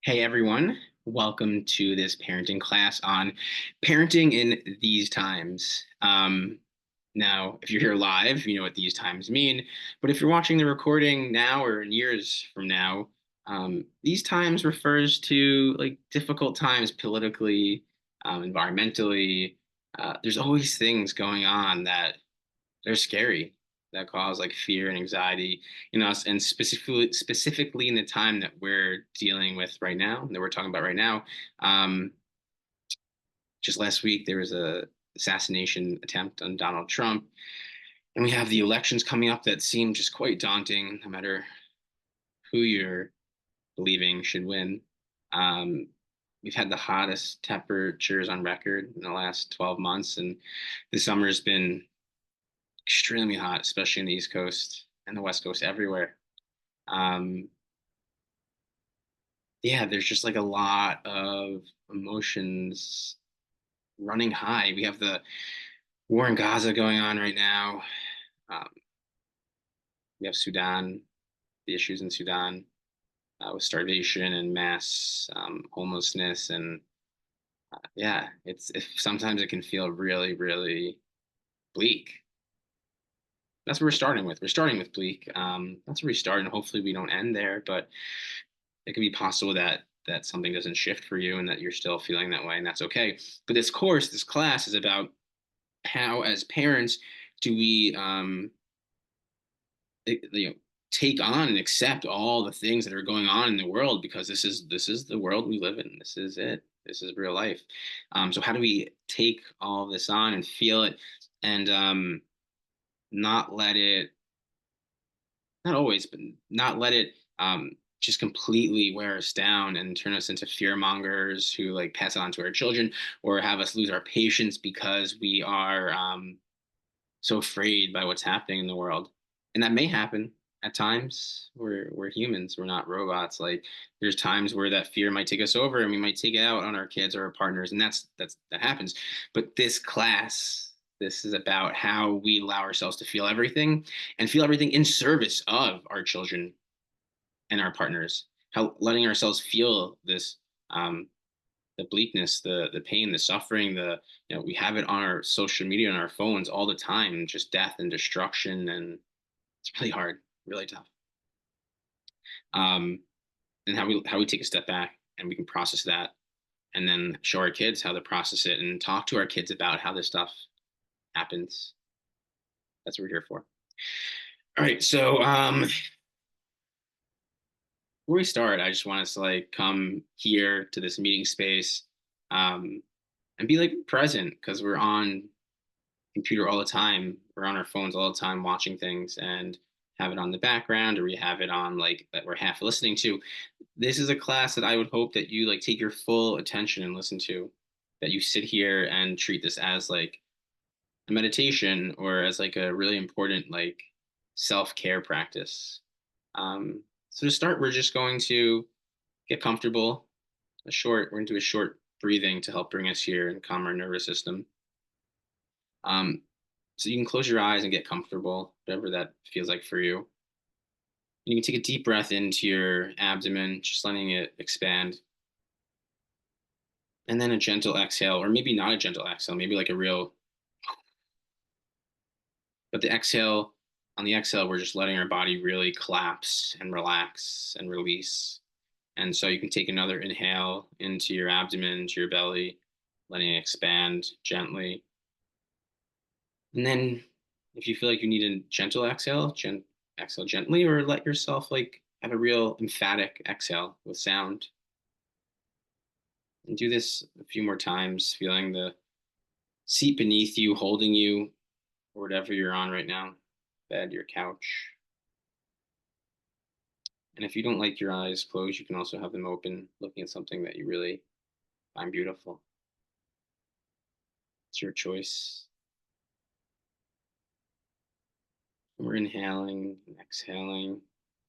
Hey everyone, welcome to this parenting class on parenting in these times. Now, if you're here live, you know what these times mean. But if you're watching the recording now or in years from now, these times refers to like difficult times politically, environmentally. There's always things going on that they're scary, that cause like fear and anxiety in us, and specifically in the time that we're dealing with right now, that we're talking about right now. Um, just last week there was a assassination attempt on Donald Trump, and we have the elections coming up that seem just quite daunting, no matter who you're believing should win. Um, we've had the hottest temperatures on record in the last 12 months, and the summer has been extremely hot, especially in the East Coast and the West Coast, everywhere. Um, yeah, there's just like a lot of emotions running high. We have the war in Gaza going on right now. Um, we have Sudan, the issues in Sudan with starvation and mass homelessness, and yeah, sometimes it can feel really, really bleak. That's what we're starting with. We're starting with bleak. That's where we start, and hopefully we don't end there. But it could be possible that something doesn't shift for you and that you're still feeling that way, and that's okay. But this class is about how, as parents, do we you know, take on and accept all the things that are going on in the world, because this is the world we live in. This is it. This is real life. So how do we take all of this on and feel it, and not let it, not always, but not let it just completely wear us down and turn us into fear mongers who like pass it on to our children, or have us lose our patience because we are so afraid by what's happening in the world. And that may happen at times. We're humans. We're not robots. Like there's times where that fear might take us over, and we might take it out on our kids or our partners, and that happens. But this class, this is about how we allow ourselves to feel everything, and feel everything in service of our children and our partners. How letting ourselves feel this, um, the bleakness, the pain, the suffering, the, we have it on our social media and our phones all the time, just death and destruction, and it's really hard, really tough. Um, and how we take a step back and we can process that, and then show our kids how to process it, and talk to our kids about how this stuff happens. That's what we're here for. All right, so before we start, I just want us to like come here to this meeting space, um, and be like present, because we're on computer all the time. We're on our phones all the time watching things, and have it on the background, or we have it on like that we're half listening to. This is a class that I would hope that you like take your full attention and listen to, that you sit here and treat this as like a meditation, or as like a really important like self-care practice. So to start, we're just going to get comfortable. We're going to do a short breathing to help bring us here and calm our nervous system. Um, so you can close your eyes and get comfortable, whatever that feels like for you. You can take a deep breath into your abdomen, just letting it expand. And then a gentle exhale, or maybe not a gentle exhale, maybe like a real, but on the exhale, we're just letting our body really collapse and relax and release. And so you can take another inhale into your abdomen, into your belly, letting it expand gently. And then if you feel like you need a gentle exhale, exhale gently, or let yourself like have a real emphatic exhale with sound. And do this a few more times, feeling the seat beneath you holding you, or whatever you're on right now, bed, your couch. And if you don't like your eyes closed, you can also have them open, looking at something that you really find beautiful. It's your choice. And we're inhaling and exhaling,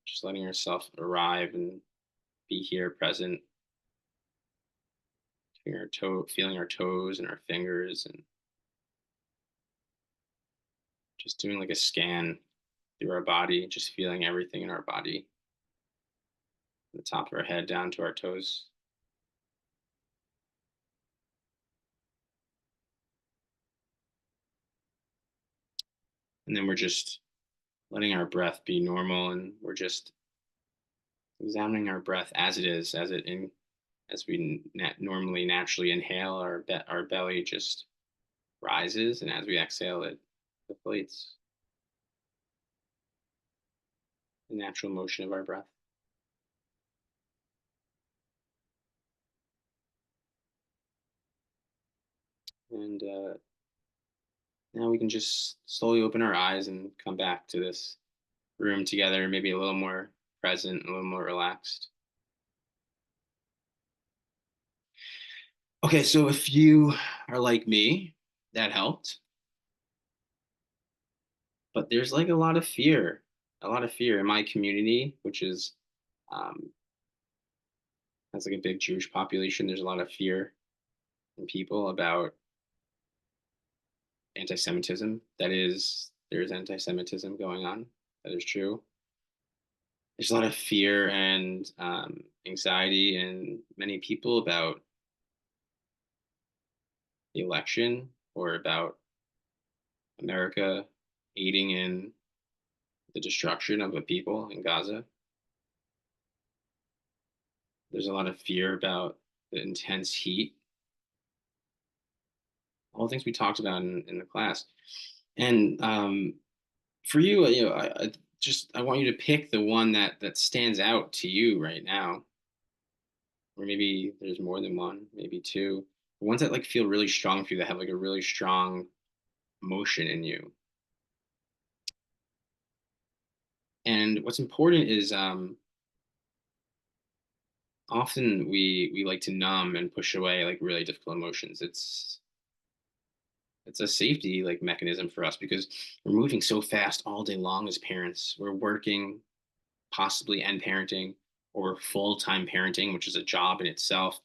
just letting yourself arrive and be here present, feeling our toes and our fingers, and just doing like a scan through our body, just feeling everything in our body. the top of our head down to our toes. And then we're just letting our breath be normal, and we're just examining our breath as it is, as we normally naturally inhale, our belly just rises, and as we exhale, it deflates. The natural motion of our breath. And now we can just slowly open our eyes and come back to this room together, maybe a little more present, a little more relaxed. Okay, so if you are like me, that helped. But there's like a lot of fear in my community, which is um, has like a big Jewish population. There's a lot of fear in people about anti-Semitism. That is, there's anti-Semitism going on. That is true. There's a lot of fear and anxiety in many people about the election or about America aiding in the destruction of a people in Gaza. There's a lot of fear about the intense heat, all the things we talked about in the class. And for you, I want you to pick the one that stands out to you right now, or maybe there's more than one, maybe two. The ones that like feel really strong for you, that have like a really strong emotion in you. And what's important is often we like to numb and push away like really difficult emotions. It's a safety like mechanism for us because we're moving so fast all day long as parents. We're working, possibly and parenting, or full-time parenting, which is a job in itself.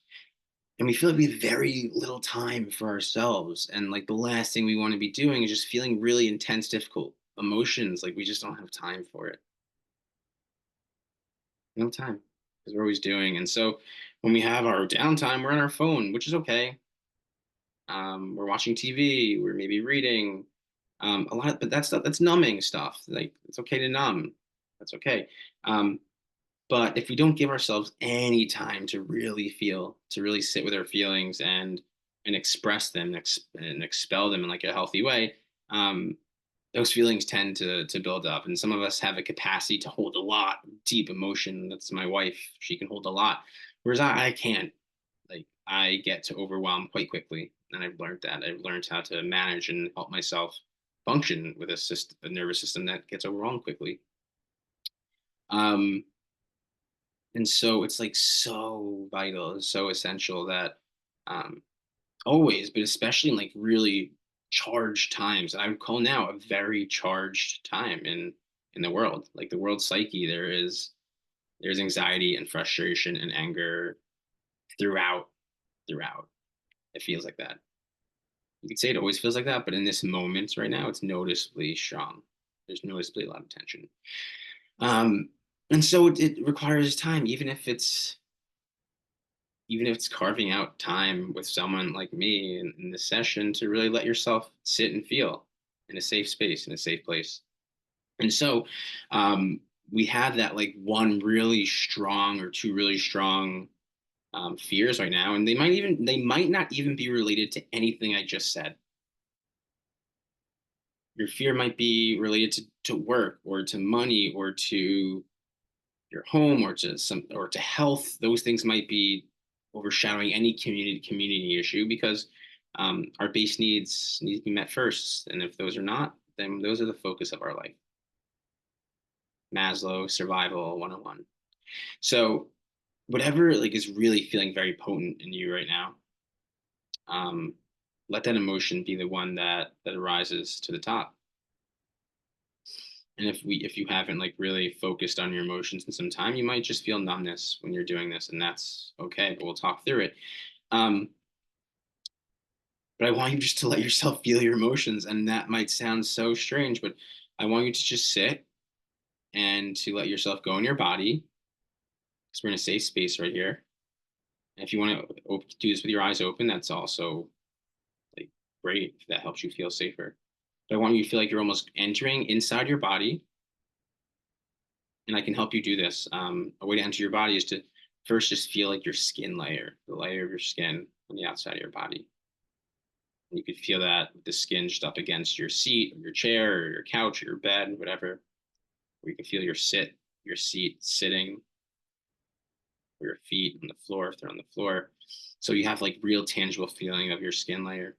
And we feel like we have very little time for ourselves. And like the last thing we want to be doing is just feeling really intense, difficult emotions. Like we just don't have time for it. No time because we're always doing. And so when we have our downtime, we're on our phone, which is okay. We're watching TV, we're maybe reading, a lot, but that's numbing stuff. Like it's okay to numb. That's okay. Um, but if we don't give ourselves any time to really feel, to really sit with our feelings and express them and expel them in like a healthy way, um, those feelings tend to build up. And some of us have a capacity to hold a lot of deep emotion. That's my wife. She can hold a lot, whereas I can't. Like I get to overwhelm quite quickly, and I've learned that. I've learned how to manage and help myself function with a nervous system that gets overwhelmed quickly. Um, and so it's like so vital, so essential that um, always, but especially in like really charged times, I would call now a very charged time in the world. Like the world psyche, there's anxiety and frustration and anger throughout throughout. It feels like that. You could say it always feels like that, but in this moment right now, it's noticeably strong. There's noticeably a lot of tension. Um, and so it requires time, even if it's carving out time with someone like me in this session to really let yourself sit and feel in a safe space, in a safe place. And so um, we have that like one really strong or two really strong fears right now, and they might not even be related to anything I just said. Your fear might be related to work or to money or to your home or to some or to health. Those things might be overshadowing any community issue because our base needs need to be met first, and if those are not, then those are the focus of our life. Maslow survival 101. So whatever like is really feeling very potent in you right now, um, let that emotion be the one that arises to the top. And if you haven't like really focused on your emotions in some time, you might just feel numbness when you're doing this, and that's okay. But we'll talk through it. Um, but I want you just to let yourself feel your emotions, and that might sound so strange, but I want you to just sit and to let yourself go in your body because we're in a safe space right here. And if you want to do this with your eyes open, that's also like great if that helps you feel safer. But I want you to feel like you're almost entering inside your body, and I can help you do this. A way to enter your body is to first just feel like your skin layer, the layer of your skin on the outside of your body. And you could feel that with the skin just up against your seat or your chair or your couch or your bed, whatever. Or you can feel your seat sitting, or your feet on the floor if they're on the floor. So you have like real tangible feeling of your skin layer.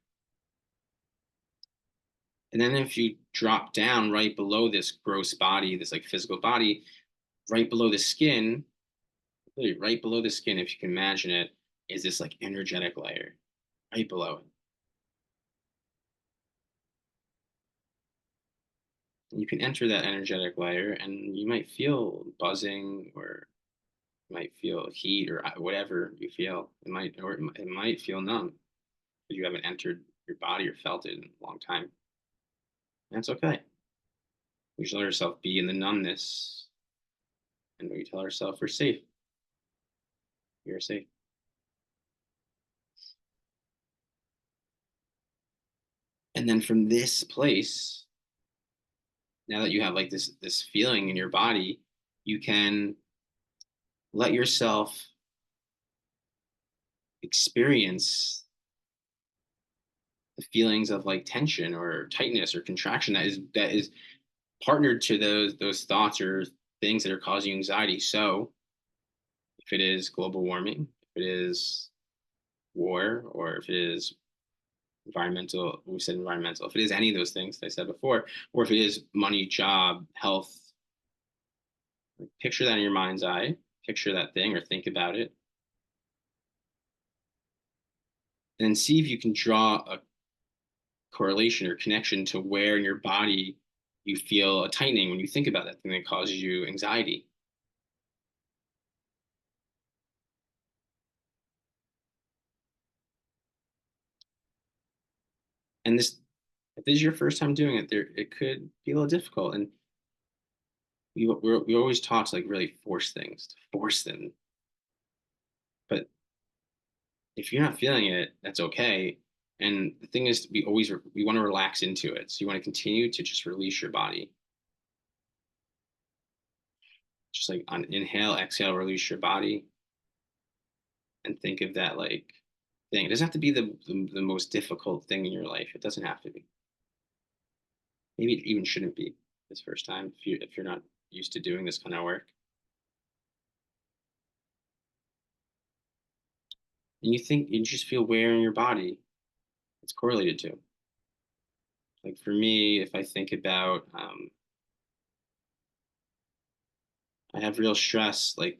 And then if you drop down right below this gross body, this like physical body, right below the skin, really right below the skin, if you can imagine it, is this like energetic layer right below it. And you can enter that energetic layer and you might feel buzzing, or you might feel heat, or whatever you feel. It might feel numb because you haven't entered your body or felt it in a long time. That's okay. We should let ourselves be in the numbness, and we tell ourselves we're safe. We are safe. And then from this place, now that you have like this feeling in your body, you can let yourself experience the feelings of like tension or tightness or contraction that is partnered to those thoughts or things that are causing you anxiety. So if it is global warming, if it is war, or if it is environmental, we said environmental, if it is any of those things that I said before, or if it is money, job, health, like, picture that in your mind's eye, picture that thing or think about it, and see if you can draw a correlation or connection to where in your body you feel a tightening when you think about that thing that causes you anxiety. And this, if this is your first time doing it, there it could be a little difficult. And we always taught to like really force things, to force them. But if you're not feeling it, that's okay. And the thing is, we want to relax into it. So you want to continue to just release your body, just like on inhale, exhale, release your body, and think of that like thing. It doesn't have to be the most difficult thing in your life. It doesn't have to be. Maybe it even shouldn't be this first time if you're not used to doing this kind of work. And you just feel where in your body it's correlated to. Like for me, if I think about, I have real stress, like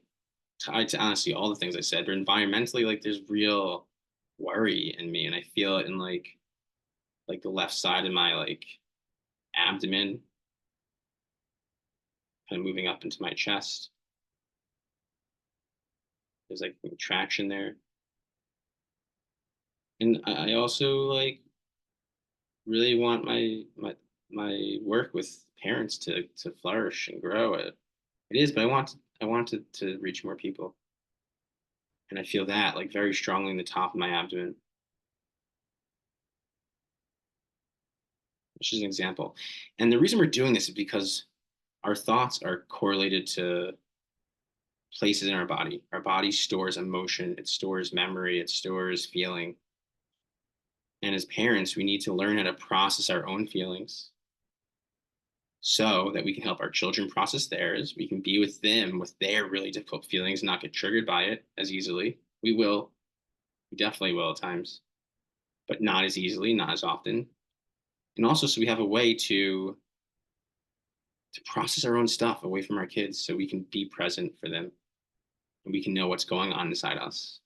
tied to honestly all the things I said, but environmentally, like there's real worry in me, and I feel it in like the left side of my like abdomen, kind of moving up into my chest. There's like contraction there, and I also like really want my work with parents to flourish and grow. It is, but I want to reach more people, and I feel that like very strongly in the top of my abdomen, which is an example. And the reason we're doing this is because our thoughts are correlated to places in our body. Our body stores emotion, it stores memory, it stores feeling. And as parents, we need to learn how to process our own feelings so that we can help our children process theirs. We can be with them with their really difficult feelings, and not get triggered by it as easily. We definitely will at times, but not as easily, not as often. And also, so we have a way to process our own stuff away from our kids so we can be present for them and we can know what's going on inside us.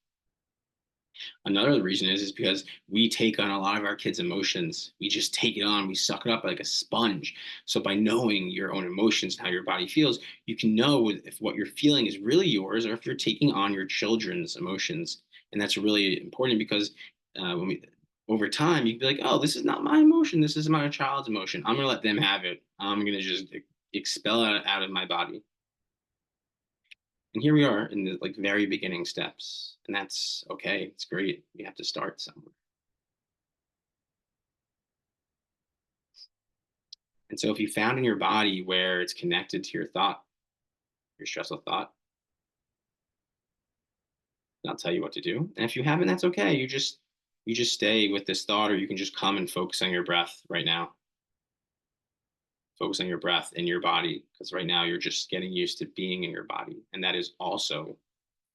Another reason is because we take on a lot of our kids' emotions. We just take it on, we suck it up like a sponge. So by knowing your own emotions and how your body feels, you can know if what you're feeling is really yours or if you're taking on your children's emotions. And that's really important because when we over time you'd be like, oh, this is not my emotion, this is my child's emotion. I'm gonna let them have it. I'm gonna just expel it out of my body. And here we are in the like very beginning steps, and that's okay. It's great. We have to start somewhere. And so if you found in your body where it's connected to your thought, your stressful thought, and I'll tell you what to do. And if you haven't, that's okay. You just stay with this thought, or you can just come and focus on your breath right now. Focus on your breath in your body, because right now you're just getting used to being in your body. And that is also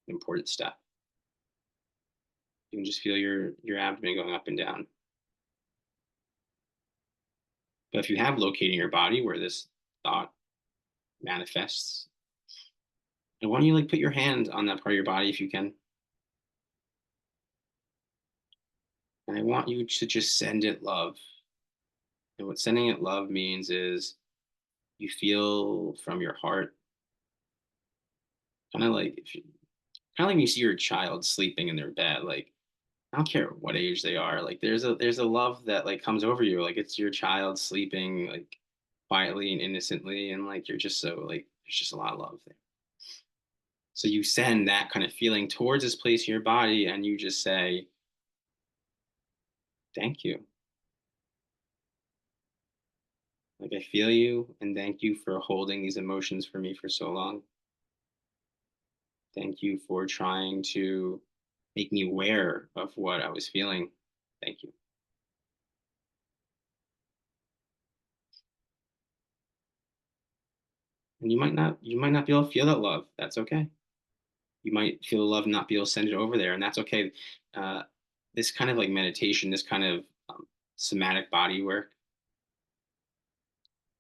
an important step. You can just feel your abdomen going up and down. But if you have located in your body where this thought manifests, and why don't you like put your hand on that part of your body if you can? And I want you to just send it love. And what sending it love means is you feel from your heart, kind of like if you, kind of like when you see your child sleeping in their bed, like I don't care what age they are, like there's a love that like comes over you, like it's your child sleeping like quietly and innocently, and like you're just so like there's just a lot of love there. So you send that kind of feeling towards this place in your body, and you just say, "Thank you. Like I feel you, and thank you for holding these emotions for me for so long. Thank you for trying to make me aware of what I was feeling. Thank you." And you might not be able to feel that love. That's okay. You might feel the love and not be able to send it over there, and that's okay. Uh, this kind of like meditation, this kind of somatic body work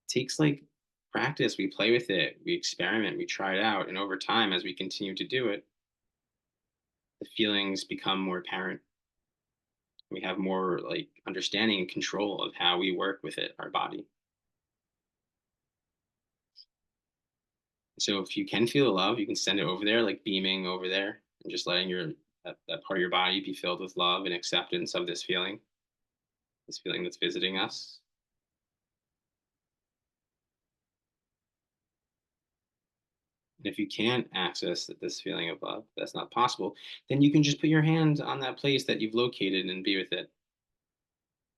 takes like practice. We play with it, we experiment, we try it out, and over time, as we continue to do it, the feelings become more apparent. We have more like understanding and control of how we work with it, our body. So if you can feel the love, you can send it over there, like beaming over there, and just letting that part of your body be filled with love and acceptance of this feeling that's visiting us. And if you can't access this feeling of love, that's not possible, then you can just put your hand on that place that you've located and be with it.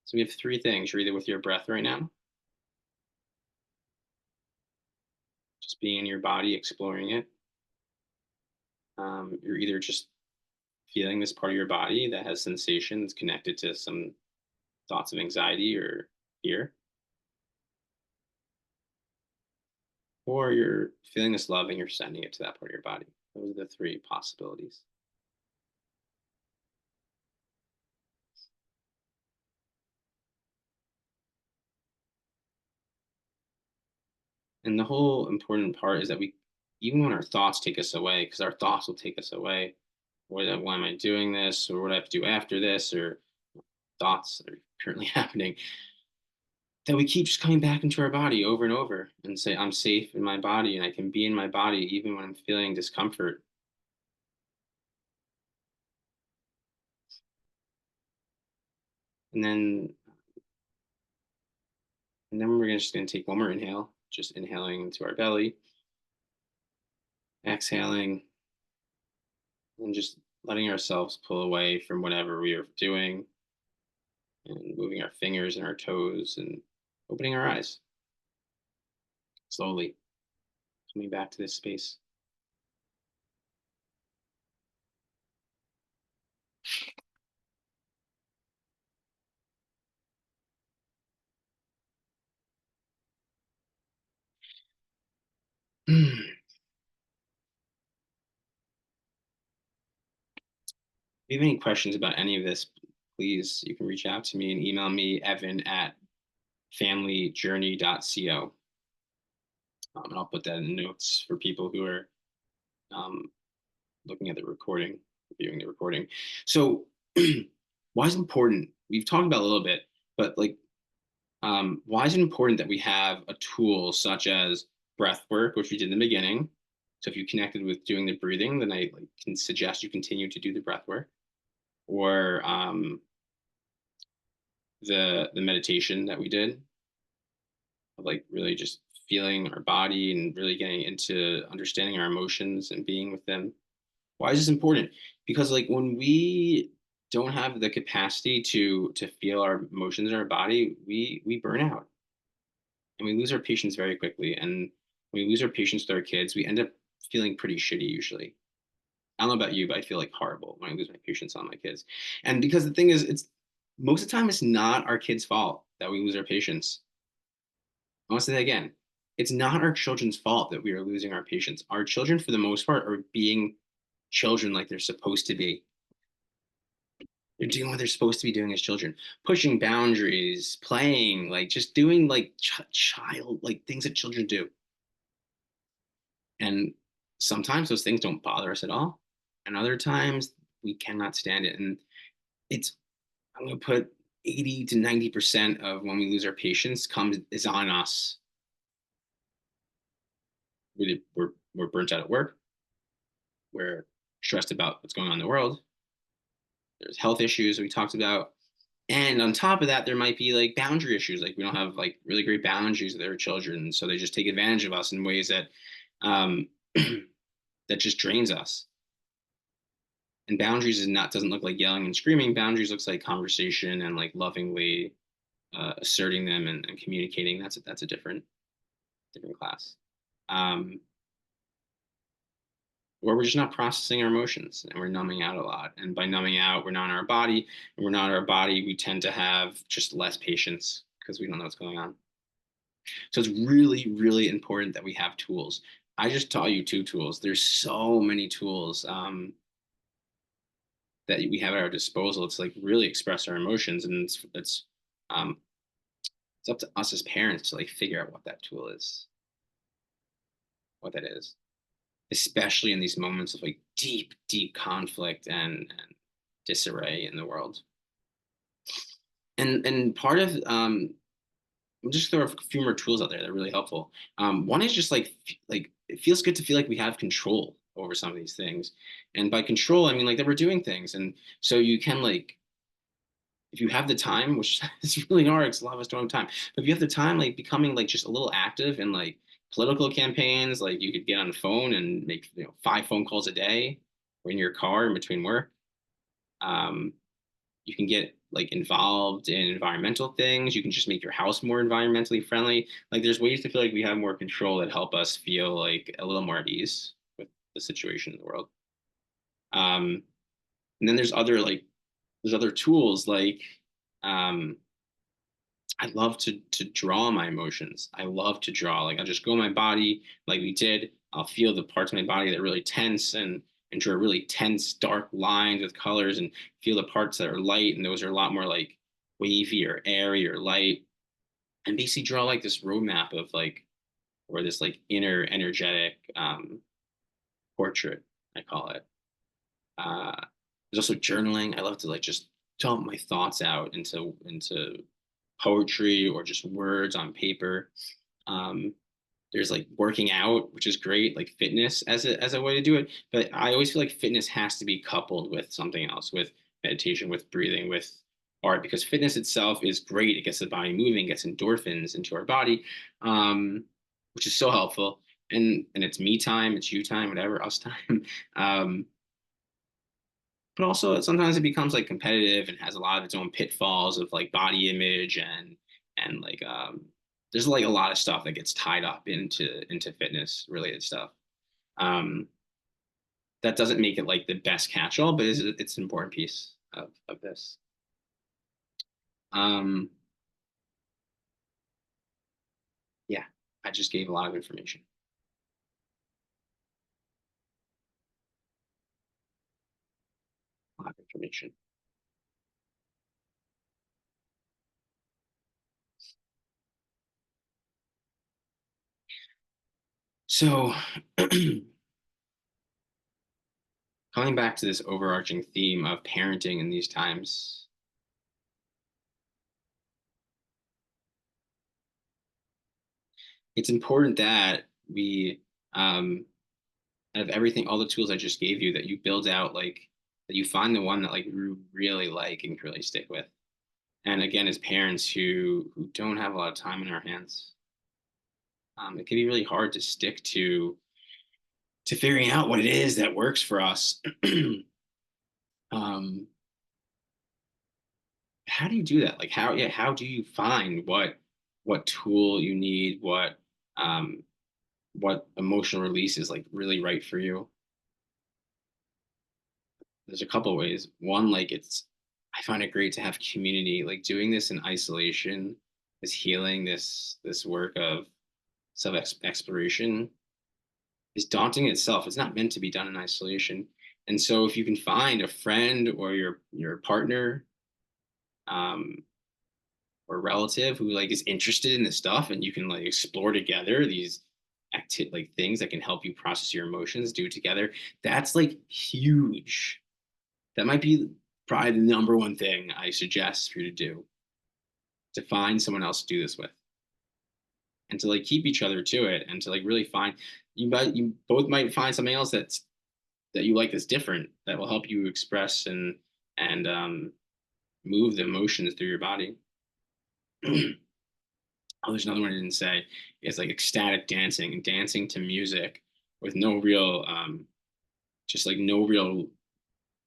So we have three things. You're either with your breath right now, just being in your body, exploring it. You're either just feeling this part of your body that has sensations connected to some thoughts of anxiety or fear, or you're feeling this love and you're sending it to that part of your body. Those are the three possibilities. And the whole important part is that even when our thoughts take us away, because our thoughts will take us away, why am I doing this, or what do I have to do after this, or thoughts that are currently happening, that we keep just coming back into our body over and over and say, I'm safe in my body and I can be in my body even when I'm feeling discomfort. And then just gonna take one more inhale, just inhaling into our belly, exhaling, and just letting ourselves pull away from whatever we are doing, and moving our fingers and our toes and opening our eyes slowly, coming back to this space. If you have any questions about any of this, please, you can reach out to me and email me, evan@familyjourney.co. And I'll put that in the notes for people who are um, looking at the recording, viewing the recording. So, why is it important? We've talked about a little bit, but like, why is it important that we have a tool such as breath work, which we did in the beginning? So, if you connected with doing the breathing, then I like, can suggest you continue to do the breath work, or the meditation that we did, of like really just feeling our body and really getting into understanding our emotions and being with them. Why is this important? Because like when we don't have the capacity to feel our emotions in our body, we burn out and we lose our patience very quickly. And when we lose our patience with our kids, we end up feeling pretty shitty usually. I don't know about you, but I feel like horrible when I lose my patience on my kids. And because the thing is, it's most of the time it's not our kids' fault that we lose our patience. I want to say that again. It's not our children's fault that we are losing our patience. Our children, for the most part, are being children like they're supposed to be. They're doing what they're supposed to be doing as children, pushing boundaries, playing, like just doing like child like things that children do. And sometimes those things don't bother us at all, and other times we cannot stand it. And it's I'm gonna put 80 to 90% of when we lose our patience comes is on us. We're burnt out at work. We're stressed about what's going on in the world. There's health issues we talked about. And on top of that, there might be like boundary issues. Like we don't have like really great boundaries with our children. So they just take advantage of us in ways that um, that just drains us. And boundaries is not doesn't look like yelling and screaming. Boundaries looks like conversation and like lovingly asserting them and communicating. That's a different class. Um, where we're just not processing our emotions and we're numbing out a lot. And by numbing out, we're not in our body. And we're not in our body, we tend to have just less patience because we don't know what's going on. So it's really, really important that we have tools. I just taught you two tools. There's so many tools that we have at our disposal to like really express our emotions, and um, it's up to us as parents to like figure out what that tool is, what that is, especially in these moments of like deep, deep conflict and disarray in the world. And part of I'm just throw a few more tools out there that are really helpful. One is just like it feels good to feel like we have control over some of these things, and by control I mean like that we're doing things, and so you can like if you have the time, which is really hard because a lot of us don't have time, but if you have the time, like becoming like just a little active in like political campaigns, like you could get on the phone and make 5 phone calls a day, or in your car in between work. Um, you can get like involved in environmental things. You can just make your house more environmentally friendly. Like there's ways to feel like we have more control that help us feel like a little more at ease with the situation in the world. And then there's other tools like um, I love to draw my emotions. I love to draw. Like I'll just go my body like we did. I'll feel the parts of my body that are really tense and draw really tense, dark lines with colors and feel the parts that are light. And those are a lot more like wavy or airy or light. And basically draw like this roadmap of like or this like inner energetic portrait, I call it. Uh, there's also journaling. I love to like just dump my thoughts out into poetry or just words on paper. Um, there's like working out, which is great, like fitness as a way to do it. But I always feel like fitness has to be coupled with something else, with meditation, with breathing, with art, because fitness itself is great. It gets the body moving, gets endorphins into our body, which is so helpful. And it's me time, it's you time, whatever, us time. Um, but also sometimes it becomes like competitive and has a lot of its own pitfalls of like body image and like there's like a lot of stuff that gets tied up into fitness related stuff. um that doesn't make it like the best catch all, but it's an important piece of this. um yeah, I just gave a lot of information, a lot of information. So coming back to this overarching theme of parenting in these times, it's important that we um out of everything, all the tools I just gave you, that you build out like that you find the one that like you really like and can really stick with. And again, as parents who don't have a lot of time in our hands, It can be really hard to stick to figuring out what it is that works for us. um, how do you do that? Like how yeah, how do you find what tool you need, um what emotional release is like really right for you? There's a couple ways. One, like it's I find it great to have community. Like doing this in isolation, this healing, this work of self exploration is daunting in itself. It's not meant to be done in isolation. And so if you can find a friend or your partner, um, or relative who like is interested in this stuff and you can like explore together these like things that can help you process your emotions, do it together, that's like huge. That might be probably the number one thing I suggest for you to do, to find someone else to do this with and to like keep each other to it and to like really find you both might find something else that you like that's different that will help you express and move the emotions through your body. Oh, there's another one I didn't say. It's like ecstatic dancing, dancing to music with no real, just like no real,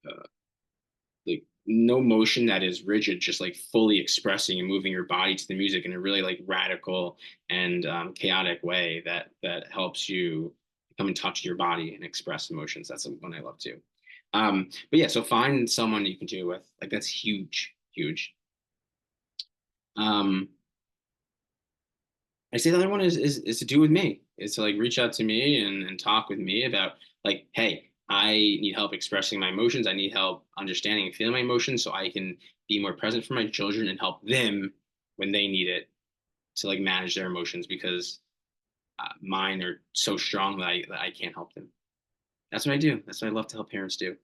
uh, like no motion that is rigid, just like fully expressing and moving your body to the music in a really like radical and chaotic way that helps you come in touch with your body and express emotions. That's one I love too. But yeah, so find someone you can do it with. Like that's huge, huge. Um, I say the other one is to do with me. Is to like reach out to me and talk with me about like, hey, I need help expressing my emotions. I need help understanding and feeling my emotions so I can be more present for my children and help them when they need it to like manage their emotions because mine are so strong that I can't help them. That's what I do. That's what I love to help parents do.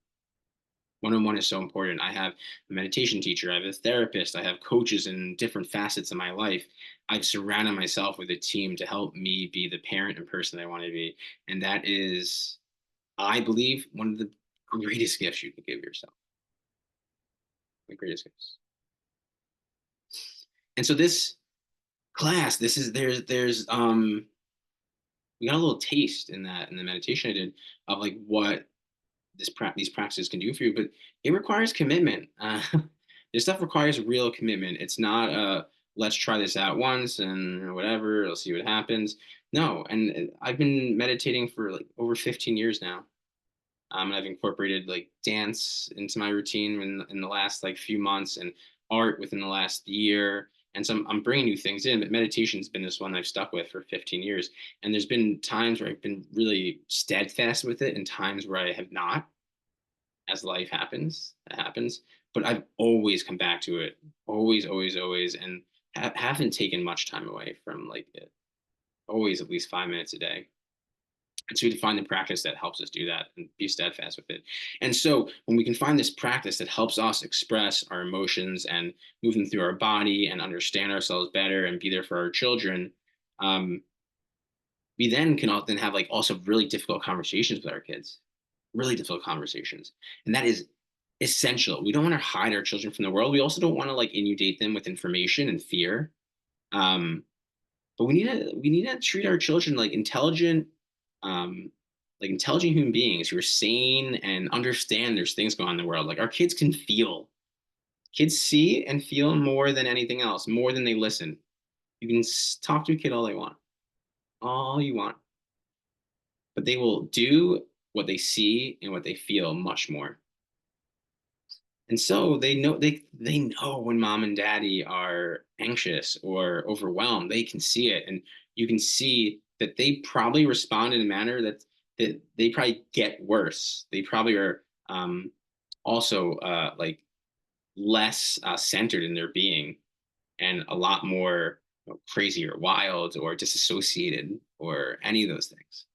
One-on-one is so important. I have a meditation teacher, I have a therapist, I have coaches in different facets of my life. I've surrounded myself with a team to help me be the parent and person I want to be. And that is, I believe, one of the greatest gifts you can give yourself. The greatest gifts. And so this class, this is there's we got a little taste in that in the meditation I did of like what these practices can do for you, but it requires commitment. This stuff requires real commitment. It's not let's try this out once and whatever, I'll see what happens. No, and I've been meditating for like over 15 years now. And I've incorporated like dance into my routine in the last like few months and art within the last year. And so I'm bringing new things in, but meditation's been this one I've stuck with for 15 years. And there's been times where I've been really steadfast with it and times where I have not as life happens, that happens. But I've always come back to it, always, always, always, and haven't taken much time away from like it. Always at least 5 minutes a day. And so we find the practice that helps us do that and be steadfast with it. And so when we can find this practice that helps us express our emotions and move them through our body and understand ourselves better and be there for our children, um, we then can often have like also really difficult conversations with our kids, really difficult conversations. And that is essential. We don't want to hide our children from the world. We also don't want to like inundate them with information and fear. Um, but we need to treat our children um, like intelligent human beings who are sane and understand there's things going on in the world. Like our kids can feel. Kids see and feel more than anything else, more than they listen. You can talk to a kid all you want, but they will do what they see and what they feel much more. And so they know when mom and daddy are anxious or overwhelmed. They can see it, and you can see that they probably respond in a manner that they probably get worse. They probably are also like less centered in their being and a lot more crazy or wild or disassociated or any of those things.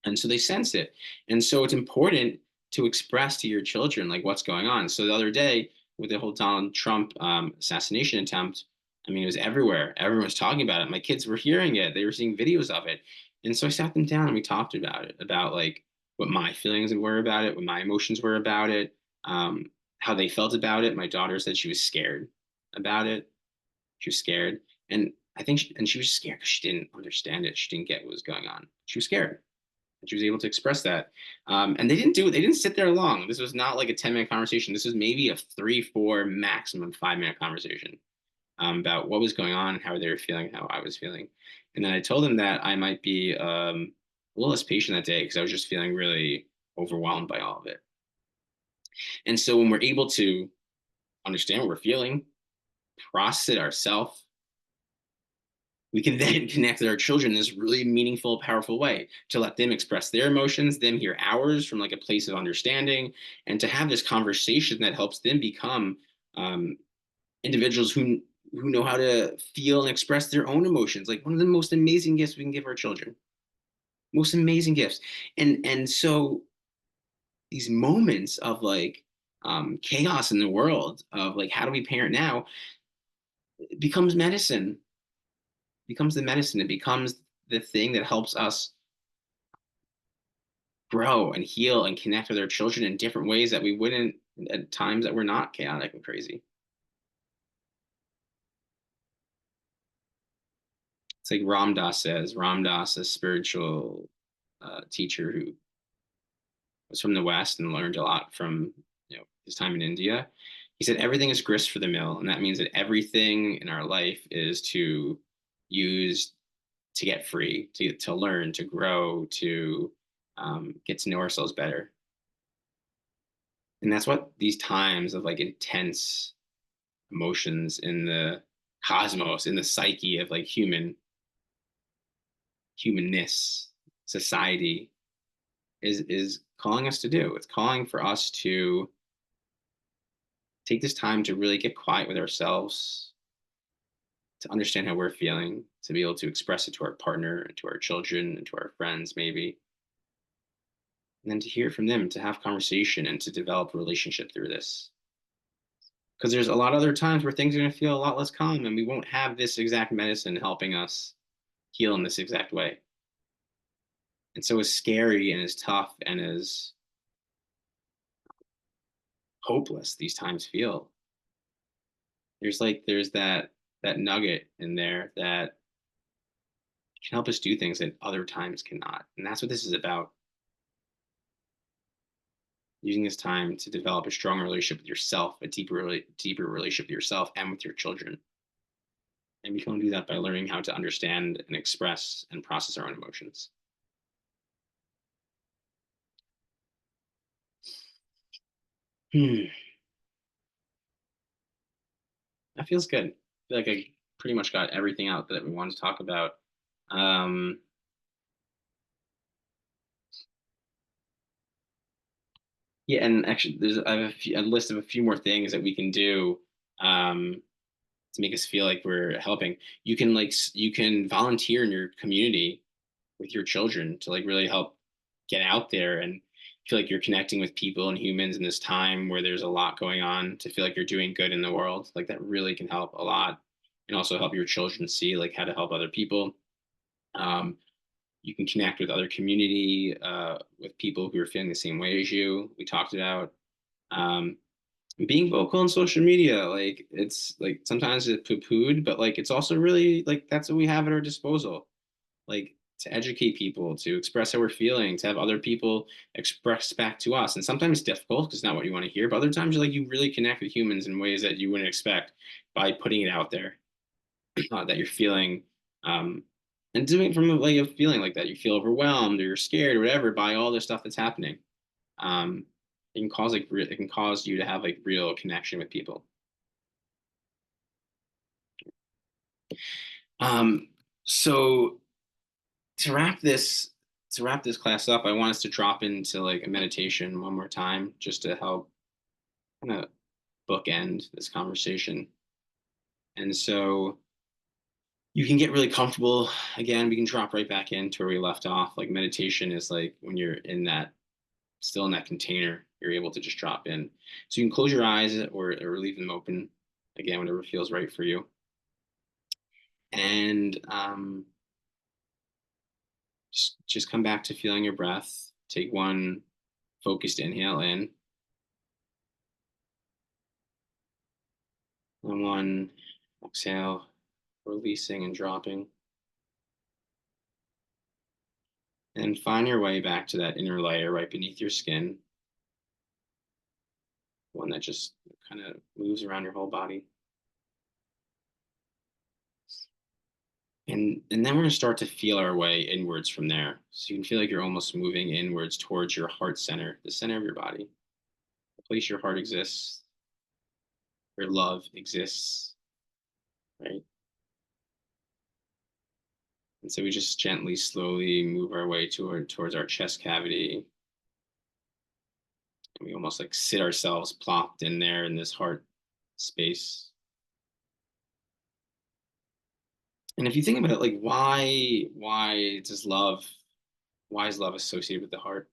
And so they sense it. And so it's important to express to your children like what's going on. So the other day with the whole Donald Trump assassination attempt, I mean, it was everywhere. Everyone was talking about it. My kids were hearing it. They were seeing videos of it. And so I sat them down and we talked about it, about like what my feelings were about it, what my emotions were about it, how they felt about it. My daughter said she was scared about it. She was scared. And I think, and she was scared because she didn't understand it. She didn't get what was going on. She was scared, and she was able to express that. And they didn't do it. They didn't sit there long. This was not like a 10-minute conversation. This was maybe a 3, 4, maximum 5-minute conversation about what was going on, how they were feeling, how I was feeling. And then I told them that I might be a little less patient that day because I was just feeling really overwhelmed by all of it. And so when we're able to understand what we're feeling, process it ourselves, we can then connect with our children in this really meaningful, powerful way to let them express their emotions, them hear ours from like a place of understanding, and to have this conversation that helps them become um, individuals who know how to feel and express their own emotions. Like one of the most amazing gifts we can give our children, most amazing gifts. And so these moments of like chaos in the world of like how do we parent now, it becomes medicine, becomes the medicine. It becomes the thing that helps us grow and heal and connect with our children in different ways that we wouldn't at times that were not chaotic and crazy. It's like Ram Dass says. Ram Dass, a spiritual teacher who was from the West and learned a lot from his time in India. He said everything is grist for the mill, and that means that everything in our life is to use to get free, to learn, to grow, to get to know ourselves better. And that's what these times of like intense emotions in the cosmos, in the psyche of like humanness, society is calling us to do. It's calling for us to take this time to really get quiet with ourselves, to understand how we're feeling, to be able to express it to our partner and to our children and to our friends, maybe. And then to hear from them, to have conversation and to develop a relationship through this. Because there's a lot of other times where things are going to feel a lot less calm and we won't have this exact medicine helping us heal in this exact way. And so as scary and as tough and as hopeless these times feel, there's that nugget in there that can help us do things that other times cannot. And that's what this is about. Using this time to develop a stronger relationship with yourself, a deeper relationship with yourself and with your children. And we can only do that by learning how to understand and express and process our own emotions. Hmm, that feels good. I feel like I pretty much got everything out that we wanted to talk about. Um, yeah, and actually, I have a list of a few more things that we can do um, to make us feel like we're helping. You can you can volunteer in your community with your children to like really help get out there and feel like you're connecting with people and humans in this time where there's a lot going on, to feel like you're doing good in the world. Like that really can help a lot, and also help your children see like how to help other people. um, you can connect with other community, with people who are feeling the same way as you. We talked about um, being vocal on social media. Like it's like sometimes it's poo-pooed, but like it's also really like that's what we have at our disposal. Like to educate people, to express how we're feeling, to have other people express back to us. And sometimes it's difficult because it's not what you want to hear, but other times like you really connect with humans in ways that you wouldn't expect by putting it out there, that you're feeling. Um, and doing it from a like a feeling like that, you feel overwhelmed or you're scared or whatever by all the stuff that's happening. Um, it can cause it can cause you to have like real connection with people. Um, so to wrap this class up, I want us to drop into like a meditation one more time, just to help kind of bookend this conversation. And so you can get really comfortable. Again, we can drop right back into where we left off. Like meditation is like when you're in that still in that container, you're able to just drop in. So you can close your eyes or leave them open. Again, whatever feels right for you. And just come back to feeling your breath. Take one focused inhale in and one exhale. releasing and dropping. And find your way back to that inner layer right beneath your skin, one that just kind of moves around your whole body. And then we're going to start to feel our way inwards from there. So you can feel like you're almost moving inwards towards your heart center, the center of your body, the place your heart exists, where love exists, right? And so we just gently, slowly move our way towards our chest cavity. And we almost like sit ourselves plopped in there in this heart space. And if you think about it, like why is love associated with the heart,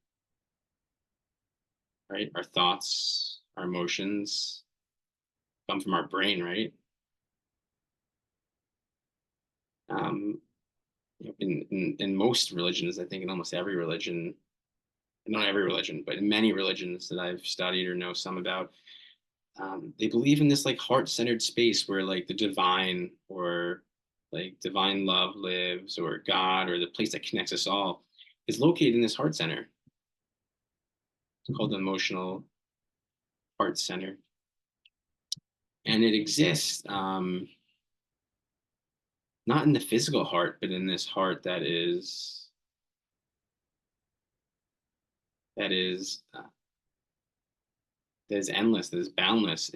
right? Our thoughts, our emotions come from our brain, right? Um, in most religions, I think in almost every religion, not every religion, but in many religions that I've studied or know some about, they believe in this like heart-centered space where like the divine or like divine love lives, or God, or the place that connects us all is located in this heart center. It's called the emotional heart center, and it exists not in the physical heart, but in this heart that is uh, that is endless, that is boundless.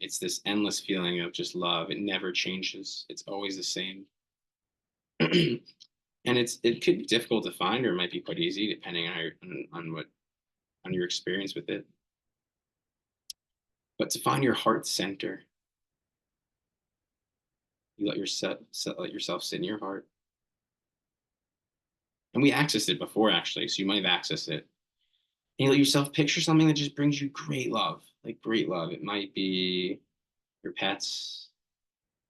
It's this endless feeling of just love. It never changes. It's always the same. And it could be difficult to find, or it might be quite easy depending on on your experience with it. But to find your heart center, you let yourself sit in your heart. And we accessed it before actually, so you might have accessed it. And you let yourself picture something that just brings you great love, like great love. It might be your pets,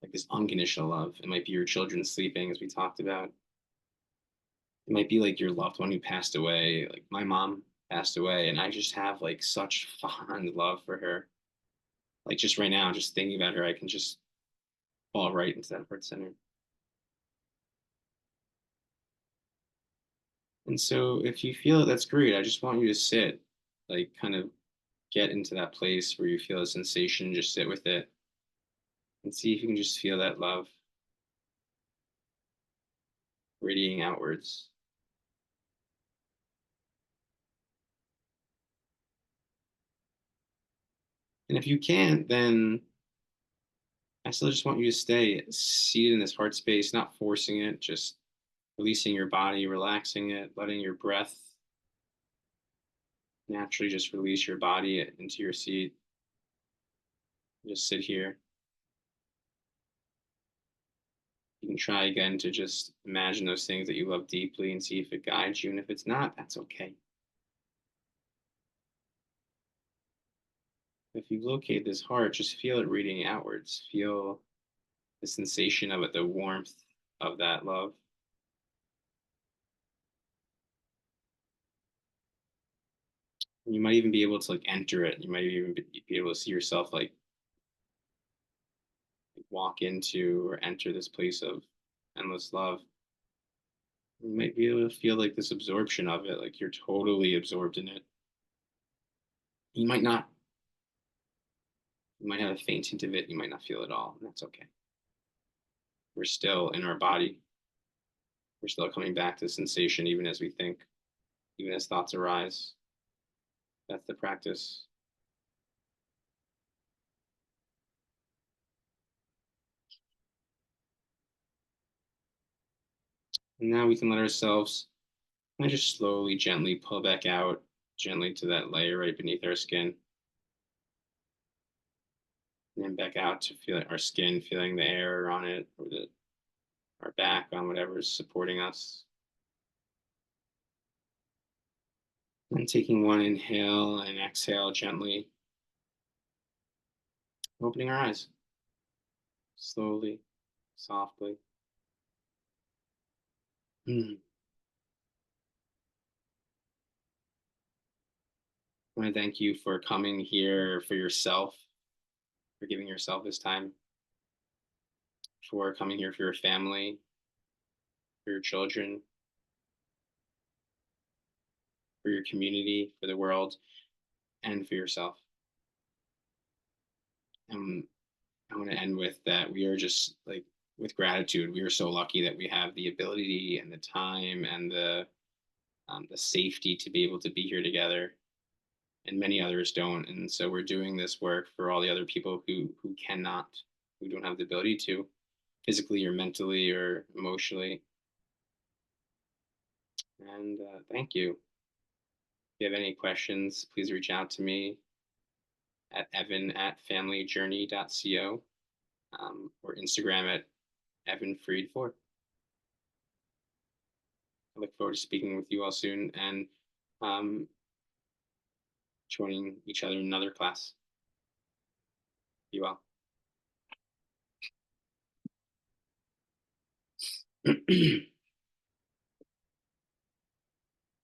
like this unconditional love. It might be your children sleeping, as we talked about. It might be like your loved one who passed away. Like my mom passed away, and I just have like such fond love for her. Like just right now, just thinking about her, I can just fall right into that heart center. And so if you feel it, that's great. I just want you to sit, like kind of get into that place where you feel a sensation, just sit with it and see if you can just feel that love radiating outwards. And if you can't, then I still just want you to stay seated in this heart space, not forcing it, just releasing your body, relaxing it, letting your breath naturally just release your body into your seat. Just sit here. You can try again to just imagine those things that you love deeply and see if it guides you. And if it's not, that's okay. If you locate this heart, just feel it radiating outwards. Feel the sensation of it, the warmth of that love. You might even be able to like enter it. You might even be able to see yourself like walk into or enter this place of endless love. You might be able to feel like this absorption of it, like you're totally absorbed in it. You might not, you might have a faint hint of it, you might not feel it all, and that's okay. We're still in our body. We're still coming back to the sensation even as we think, even as thoughts arise. That's the practice. And now we can let ourselves kind of just slowly, gently pull back out, gently to that layer right beneath our skin. And then back out to feel our skin, feeling the air on it, or our back on whatever is supporting us. And taking one inhale and exhale gently, opening our eyes slowly, softly. I want to thank you for coming here for yourself, for giving yourself this time, for coming here for your family, for your children, for your community, for the world, and for yourself. And I want to end with that we are just like with gratitude. We are so lucky that we have the ability and the time and the safety to be able to be here together, and many others don't. And so we're doing this work for all the other people who cannot, who don't have the ability to, physically or mentally or emotionally. And thank you. If you have any questions, please reach out to me at evan@familyjourney.co, or Instagram at evanfreed4. I look forward to speaking with you all soon and um, joining each other in another class. Be well.